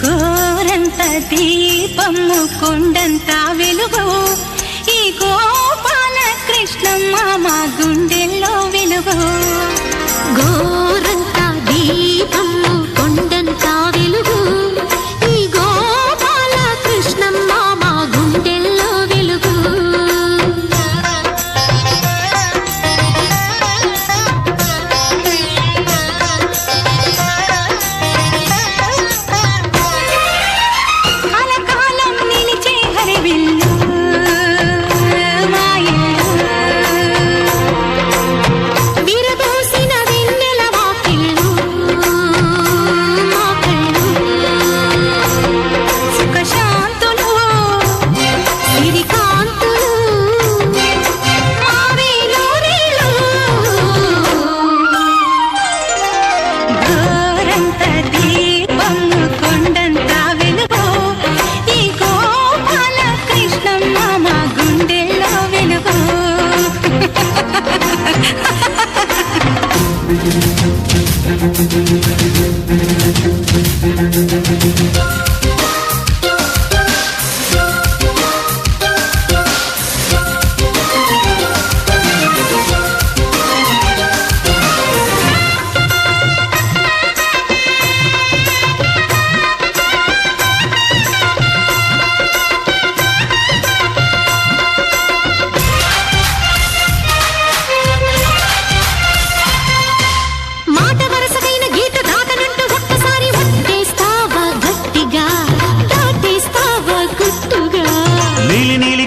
గోరంత దీపము కొండంత వెలుగు ఈ గోపాల కృష్ణమ్మ మా గుండెల్లో వెలుగు గోరంత దీపము కొండంత వెలుగు ఈ గోపాల కృష్ణమ్మ మా గుండెల్లో వెలుగు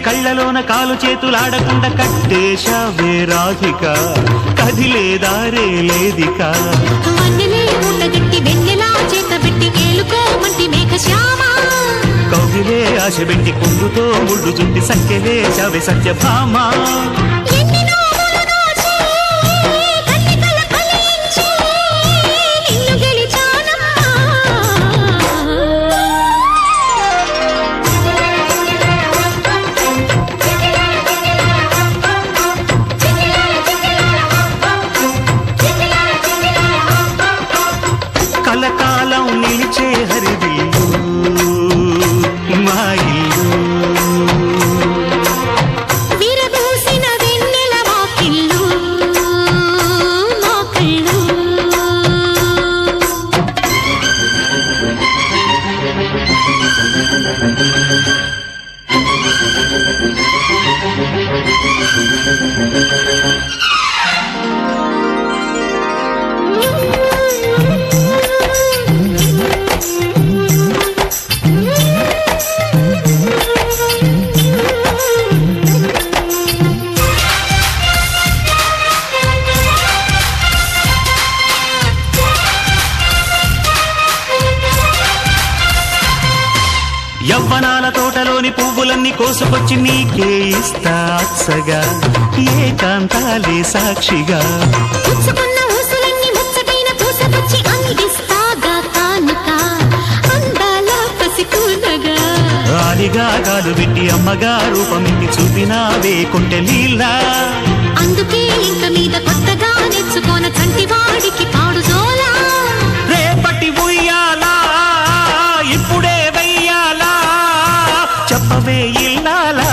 కళ్ళలోన కాలు చేతులాడకుండా కట్టేశావే రాధిక కదిలేదారే లేదిక వన్నెలే ఉండగట్టి వెన్నెలా చేత పెట్టి కేలుకోమంటి మేఘశ్యామ కౌగిలే ఆశ పెట్టి కొంగుతో ముళ్ళు చుట్టి సంఖ్యలే చావే సత్యభామ కలకాలం నిలిచే హరివిల్లు మా ఇల్లు విరబూసిన వెన్నెల వాకిళ్ళు మా కళ్ళు యవ్వనాల తోటలోని పువ్వులన్నీ కోసుకొచ్చి నీకే ఇస్తా అచ్చగా ఏకాంతాలే సాక్షిగా పుచ్చుకున్న ఊసులన్నీ ముచ్చటైన పూసకొచ్చి అందిస్తాగా కానుక అందాల పసికూనగా ఆలిగా కాలు పెట్టి అమ్మగా రూపమిట్టి చూపినావే కొంటె లీలా అందుకే ఇంక మీద కొత్తగా నేర్చుకోన చంటివాడికి పాడు జోలా రేపటి ఉయ్యాలా ఇప్పుడే వెయ్యాలా చెప్పవే ఇల్లాలా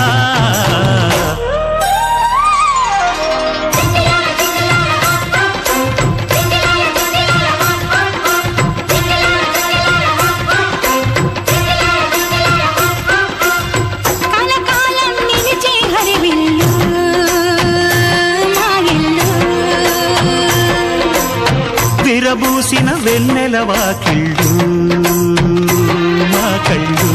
కలకాలం నిలిచే హరివిల్లు మా ఇల్లు విరబూసిన వెన్నెల వాకిళ్ళు మా కళ్ళు